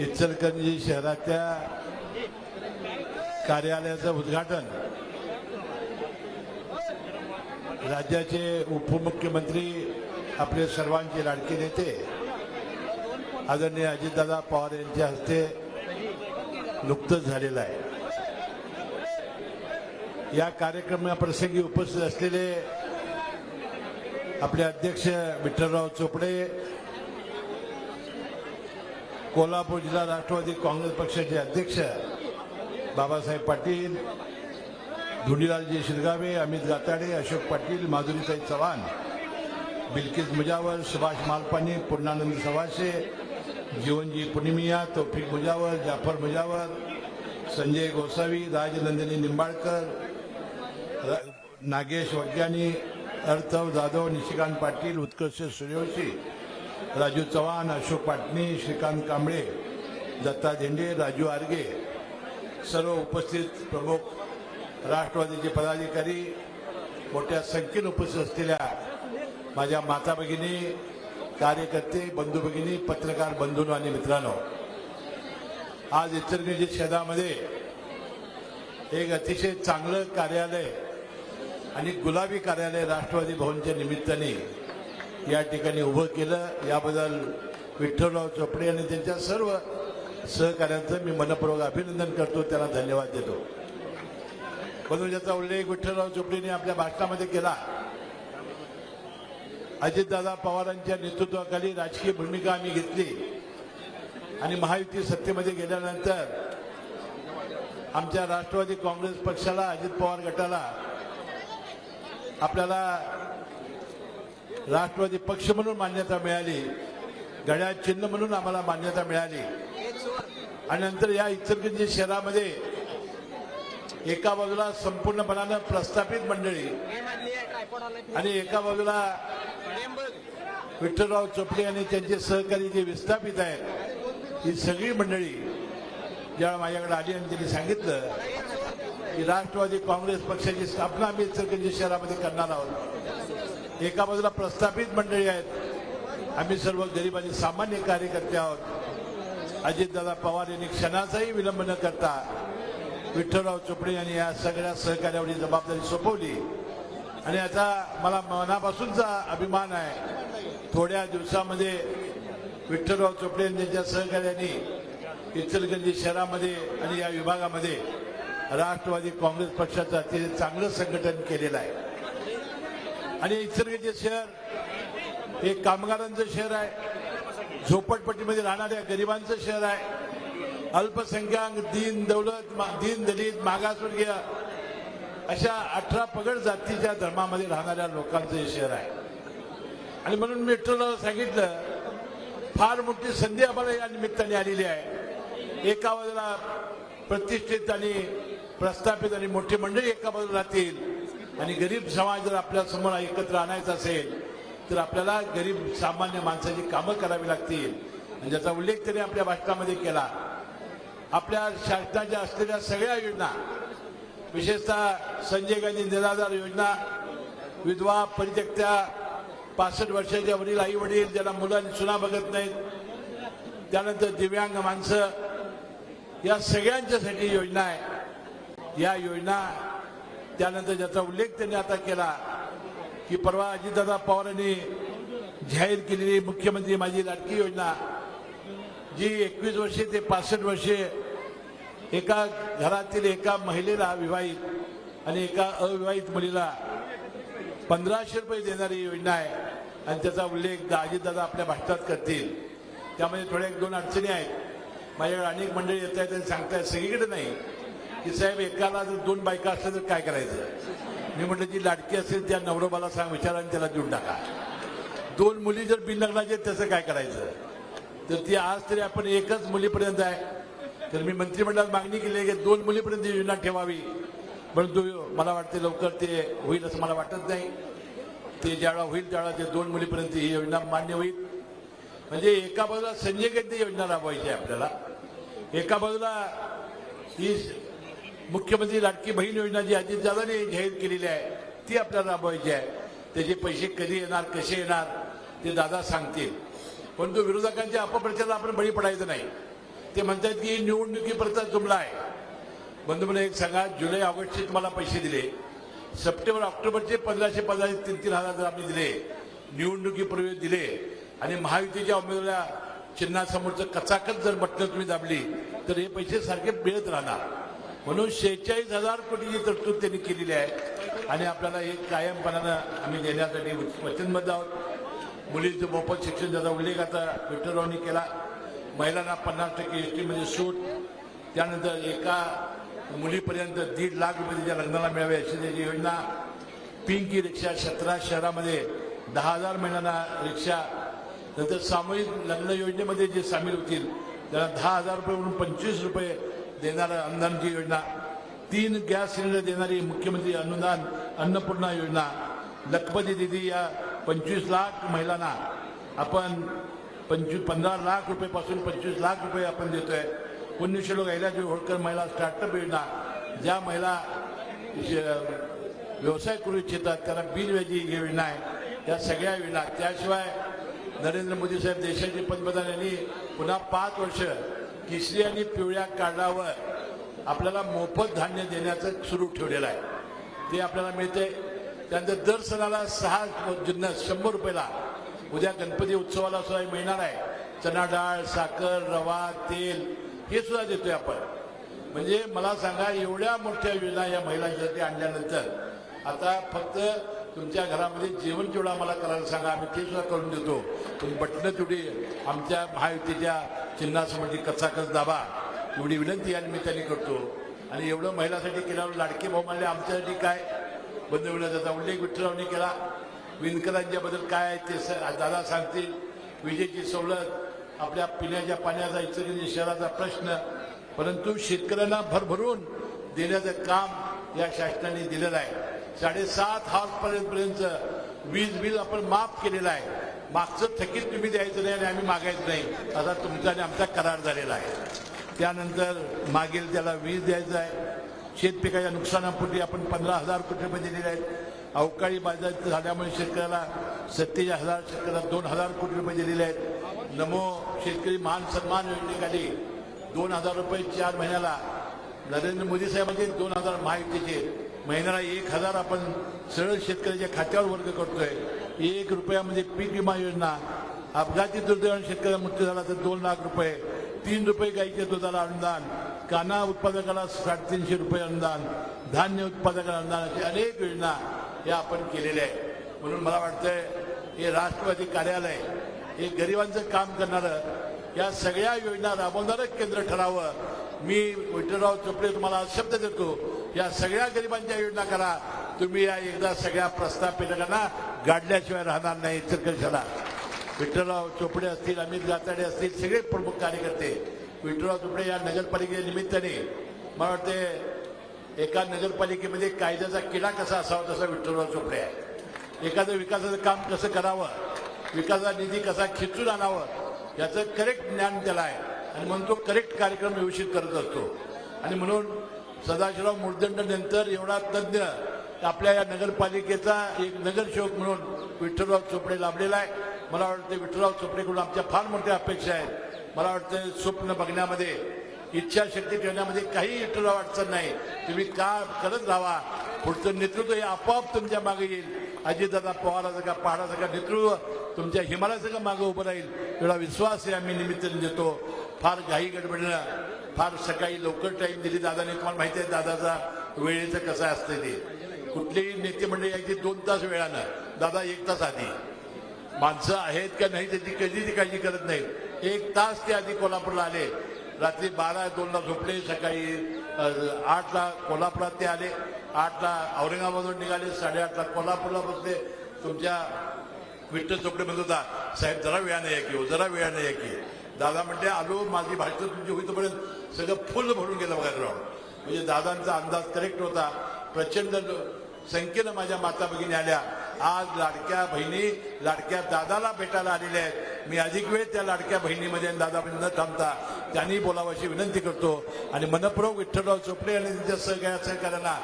इचलकरंजी शहराच्या कार्यालयाचं उद्घाटन राज्याचे उपमुख्यमंत्री आपले सर्वांचे लाडके नेते आदरणीय अजितदादा पवार यांच्या हस्ते नुकतंच झालेलं आहे। या कार्यक्रमाप्रसंगी उपस्थित असलेले आपले अध्यक्ष विठ्ठलराव चोपडे, कोल्हापूर जिल्हा राष्ट्रवादी काँग्रेस पक्षाचे अध्यक्ष बाबासाहेब पाटील, धुंडीलालजी शिरगावे, अमित गाताडे, अशोक पाटील, माधुरीताई चव्हाण, बिल्किस मुजावर, सुभाष मालपानी, पूर्णानंद सवाशे, जीवनजी पुनिमिया, तौफिक मुजावर, जाफर मुजावर, संजय गोसावी, राजनंदिनी निंबाळकर, नागेश वग्यानी, अर्थव जाधव, निशिकांत पाटील, उत्कर्ष सूर्यवंशी, राजू चव्हाण, अशोक पाटणी, श्रीकांत कांबळे, दत्ता धेंडे, राजू आर्गे, सर्व उपस्थित प्रमुख राष्ट्रवादीचे पदाधिकारी, मोठ्या संख्येने उपस्थित असलेल्या माझ्या माता भगिनी, कार्यकर्ते, बंधू भगिनी, पत्रकार बंधू आणि मित्रांनो, आज इचलकरंजी शहरामध्ये एक अतिशय चांगलं कार्यालय आणि गुलाबी कार्यालय राष्ट्रवादी भवनच्या निमित्ताने या ठिकाणी उभं केलं। याबद्दल विठ्ठलराव चोपडे आणि त्यांच्या सर्व सहकार्यांचं मी मनपूर्वक अभिनंदन करतो, त्यांना धन्यवाद देतो। म्हणून ज्याचा उल्लेख विठ्ठलराव चोपडेंनी आपल्या भाषणामध्ये केला, अजितदादा पवारांच्या नेतृत्वाखाली राजकीय भूमिका आम्ही घेतली आणि महायुती सत्तेमध्ये गेल्यानंतर आमच्या राष्ट्रवादी काँग्रेस पक्षाला, अजित पवार गटाला आपल्याला राष्ट्रवादी पक्ष म्हणून मान्यता मिळाली, घड्याळ चिन्ह म्हणून आम्हाला मान्यता मिळाली आणि नंतर या इचलकरंजी शहरामध्ये एका बाजूला संपूर्णपणाने प्रस्थापित मंडळी आणि एका बाजूला विठ्ठलराव चोपडे आणि त्यांचे सहकारी जे विस्थापित आहेत, ही सगळी मंडळी ज्या माझ्याकडे आली आणि त्यांनी सांगितलं की राष्ट्रवादी काँग्रेस पक्षाची स्थापना आम्ही इचलकरंजी शहरामध्ये करणार आहोत। एका बाजूला प्रस्थापित मंडळी आहेत, आम्ही सर्व गरीब आणि सामान्य कार्यकर्ते आहोत। अजितदादा पवार यांनी क्षणाचाही विलंब न करता विठ्ठलराव चोपडे यांनी या सगळ्या सहकार्यावर जबाबदारी सोपवली आणि याचा मला मनापासूनचा अभिमान आहे। थोड्या दिवसामध्ये विठ्ठलराव चोपडे यांनी त्यांच्या सहकार्याने इचलकरंजी शहरामध्ये आणि या विभागामध्ये राष्ट्रवादी काँग्रेस पक्षाचं अतिशय चांगलं संघटन केलेलं आहे आणि इचलकरंजी शहर हे कामगारांचं शहर आहे, झोपडपट्टीमध्ये राहणाऱ्या गरिबांचं शहर आहे, अल्पसंख्याक, दीन दलित, मागासवर्गीय अशा 18 पगड जातीच्या धर्मामध्ये राहणाऱ्या लोकांचं हे शहर आहे आणि म्हणून मी विठ्ठलराव सांगितलं, फार मोठी संधी आम्हाला या निमित्ताने आलेली आहे। एका बाजूला प्रतिष्ठित आणि प्रस्थापित आणि मोठी मंडळी एका बाजूला राहतील आणि गरीब समाज जर आपल्या समोर एकत्र आणायचा असेल तर आपल्याला गरीब सामान्य माणसाची कामं करावी लागतील आणि ज्याचा उल्लेख त्यांनी आपल्या भाषणामध्ये केला। आपल्या शासनाच्या असलेल्या सगळ्या योजना, विशेषतः संजय गांधी निराधार योजना, विधवा, परित्यक्त्या, 65 वर्षाच्या वरील आई वडील ज्यांना मुलं आणि सुना बघत नाहीत, त्यानंतर दिव्यांग माणसं, या सगळ्यांच्यासाठी योजना आहे। या योजना त्यानंतर ज्याचा उल्लेख त्यांनी आता केला की परवा अजितदादा पवारांनी जाहीर केलेली मुख्यमंत्री माझी लाडकी योजना, जी 21 वर्षे ते 65 वर्षे एका घरातील एका महिलेला, विवाहित आणि एका अविवाहित मुलीला 1500 रुपये देणारी योजना आहे आणि त्याचा उल्लेख अजितदादा आपल्या भाषणात करतील। त्यामध्ये थोड्या 1-2 अडचणी आहेत। माझ्याकडे अनेक मंडळी येत आहेत आणि सांगतायत, सगळीकडे नाही, की साहेब एकाला जर 2 बायका असल्या तर काय करायचं। मी म्हटलं जी लाडकी असेल त्या नवरोबाला सांग, विचारा आणि त्याला देऊन टाका। 2 मुली जर बिनलग्नाचे त्याचं काय करायचं, तर ती आज तरी आपण एकच मुलीपर्यंत आहे। तर मी मंत्रिमंडळात मागणी केली आहे की 2 मुलीपर्यंत योजना ठेवावी, परंतु मला वाटते लवकर ते होईल असं मला वाटत नाही। ते ज्यावेळा होईल त्यावेळा ते 2 मुलीपर्यंत ही योजना मान्य होईल। म्हणजे एका बाजूला संजय गांधी योजना राबवायची आहे आपल्याला, एका बाजूला ही मुख्यमंत्री लाडकी बहीण योजना जी अजितदादांनी जाहीर केलेली आहे ती आपल्याला राबवायची आहे। त्याचे पैसे कधी येणार, कसे येणार ते दादा सांगतील, परंतु विरोधकांच्या अपप्रचाराला आपण बळी पडायचं नाही। ते म्हणतात की निवडणुकीपर्यंत जुमला आहे. बंधू मला एक सांगा, जुलै ऑगस्टचे तुम्हाला पैसे दिले, सप्टेंबर ऑक्टोबरचे 1515 3-3 हजार जर आम्ही दिले, निवडणुकीपूर्वी दिले आणि महायुतीच्या उमेदवाराला चिन्हासमोरचं कचाकच जर बटणं तुम्ही दाबली तर हे पैसे सारखे मिळत राहणार. म्हणून 46,000 कोटीची तरतूद त्यांनी केलेली आहे आणि आपल्याला हे कायमपणानं आम्ही देण्यासाठी वचनबद्ध आहोत. मुलींचं मोफत शिक्षण ज्याचा उल्लेख आता विठ्ठलरावांनी केला, महिलांना 50% एसटी मध्ये सूट, त्यानंतर एका मुलीपर्यंत 1.5 लाख रुपये तिच्या लग्नाला मिळावे अशी त्याची योजना, पिंकी रिक्षा 17 शहरामध्ये 10,000 महिन्यांना रिक्षा, नंतर सामूहिक लग्न योजनेमध्ये जे सामील होतील त्याला 10,000 रुपये म्हणून 25 रुपये देणारा अनुदानची योजना, 3 गॅस सिलेंडर देणारी मुख्यमंत्री अनुदान अन्नपूर्णा योजना, लखपती दिदी या 25 लाख महिलांना आपण 15 लाख रुपयेपासून 25 लाख रुपये आपण देतोय. पुण्यश्लोक अहिल्यादेवी होळकर महिला स्टार्टअप योजना, ज्या महिला व्यवसाय करू इच्छितात त्याला बिनव्याजी योजना आहे. या सगळ्या योजना, त्याशिवाय नरेंद्र मोदी साहेब देशाचे पंतप्रधान यांनी पुन्हा 5 वर्ष केशरी आणि पिवळ्या कार्डावर आपल्याला मोफत धान्य देण्याचं सुरू ठेवलेलं आहे, ते आपल्याला मिळते. त्यानंतर दर सणाला 6 जिन्नस 100 रुपयाला, उद्या गणपती उत्सवाला सुद्धा मिळणार आहे. चणा डाळ, साखर, रवा, तेल हे सुद्धा देतोय आपण. म्हणजे मला सांगा, एवढ्या मोठ्या योजना या महिलांसाठी आणल्यानंतर आता फक्त तुमच्या घरामध्ये जेवण जेवढं आम्हाला करायला सांगा, आम्ही ते सुद्धा करून देतो. तुम्ही बटणं तेवढी आमच्या महायुतीच्या चिन्हासमोरची कचाकच दाबा, एवढी विनंती या निमित्ताने करतो. आणि एवढं महिलांसाठी केल्यावर लाडके भाऊ म्हणले आमच्यासाठी काय, बंधू त्याचा उल्लेख विठ्ठलरावांनी केला. विणकरांच्याबद्दल काय ते दादा सांगतील. विजेची सवलत, आपल्या पिण्याच्या पाण्याचा इचलकरंजी शहराचा प्रश्न, परंतु शेतकऱ्यांना भरभरून देण्याचं काम या शासनाने दिलेलं आहे. 7.5 हॉर्सपर्यंत वीज बिल आपण माफ केलेलं आहे. मागचं थकीत तुम्ही द्यायचं नाही आणि आम्ही मागायचं नाही, असा तुमचा आणि आमचा करार झालेला आहे. त्यानंतर मागेल त्याला वीज द्यायचं आहे. शेतपिकाच्या नुकसानापोटी आपण 15,000 कोटी रुपये दिलेले आहेत. अवकाळी बाजार झाल्यामुळे शेतकऱ्याला 47,000, शेतकऱ्याला 2,000 कोटी रुपये दिलेले आहेत. नमो शेतकरी मान सन्मान योजनेखाली 2,000 रुपये 4 महिन्याला, नरेंद्र मोदी साहेबांचे 2,000 महायुतीचे, महिन्याला 1,000 आपण सरळ शेतकऱ्याच्या खात्यावर वर्ग करतोय. 1 रुपयामध्ये पीक विमा योजना, अपघाती दुर्दैवाने शेतकऱ्याचा मृत्यू झाला तर 2 लाख रुपये, 3 रुपये गाईच्या दुधाला अनुदान, काना उत्पादकाला 350 रुपये अनुदान, धान्य उत्पादकाला अनुदान, अशी अनेक योजना या आपण केलेल्या आहे. म्हणून मला वाटतंय हे राष्ट्रवादी कार्यालय हे गरिबांचं काम करणारं, या सगळ्या योजना राबवणारं केंद्र ठरावं. मी विठ्ठलराव चोपडे तुम्हाला शब्द देतो, या सगळ्या गरिबांच्या योजना करा. तुम्ही या एकदा सगळ्या प्रस्थापितांना गाडल्याशिवाय राहणार नाही. इचलकरंजीला विठ्ठलराव चोपडे असतील, अमित गाताडे असतील, सगळे प्रमुख कार्यकर्ते विठ्ठलराव चोपडे या नगरपालिकेच्या निमित्ताने, मला वाटते एका नगरपालिकेमध्ये कायद्याचा किडा कसा असावा तसा विठ्ठलराव चोपडे आहे. एखादं विकासाचं काम कसं करावं, विकासाचा निधी कसा खिचून आणावं, याचं करेक्ट ज्ञान त्याला आहे आणि म्हणून तो करेक्ट कार्यक्रम व्यवस्थित करत असतो. आणि म्हणून सदाशिवराव मुर्दंड नंतर एवढा तज्ज्ञ आपल्या या नगरपालिकेचा एक नगरसेवक म्हणून विठ्ठलराव चोपडे लाभलेला आहे. मला वाटतं विठ्ठलराव चोपडेकडून आमच्या फार मोठ्या अपेक्षा आहेत. मला वाटतं स्वप्न बघण्यामध्ये, इच्छाशक्ती ठेवण्यामध्ये काही विठ्ठलराव अडचण नाही. तुम्ही का करत राहा, पुढचं नेतृत्व हे आपोआप तुमच्या मागे येईल. अजितदादा पवाराचं का पहाडाचं का नेतृत्व तुमच्या हिमालयाचं का मागे उभं राहील, एवढा विश्वास आहे आम्ही निमित्ताने देतो. फार घाई गडबडीनं, फार सकाळी लवकर टाईम दिली दादाने. तुम्हाला माहिती आहे दादाचा वेळेचं कसं असतं ते. कुठलीही नेते मंडळी यायची 2 तास वेळानं, दादा 1 तास आधी. माणसं आहेत का नाही त्याची कधी ती काळजी करत नाही. 1 तास ते आधी कोल्हापूरला आले. रात्री 12-2ला झोपले, सकाळी 8ला कोल्हापुरात ते आले, 8ला औरंगाबादवर निघाले, 8:30ला कोल्हापूरला बसले. तुमच्या विठ्ठल चोपडे म्हणत होता, साहेब जरा वेळाने या की, जरा वेळाने या की. दादा म्हणते आलो, माझी भाषण तुमची होईपर्यंत सगळं फुल भरून गेलं बघा ग्राउंड. म्हणजे दादांचा अंदाज करेक्ट होता. प्रचंड संख्येनं माझ्या माता भगिनी आल्या. आज लाडक्या बहिणी लाडक्या दादाला भेटायला आलेल्या आहेत. मी अधिक वेळ त्या लाडक्या बहिणीमध्ये दादा न थांबता त्यांनी बोलावं अशी विनंती करतो. आणि मनपूर्वक विठ्ठलराव चोपडे आणि त्यांच्या सहकार्यांना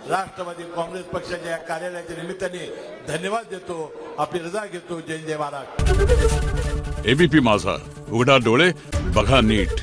राष्ट्रवादी काँग्रेस पक्षाच्या कार्यालयाच्या निमित्ताने धन्यवाद देतो. आपली रजा घेतो. जय जय महाराज. एबीपी माझा, उघडा डोळे बघा नीट.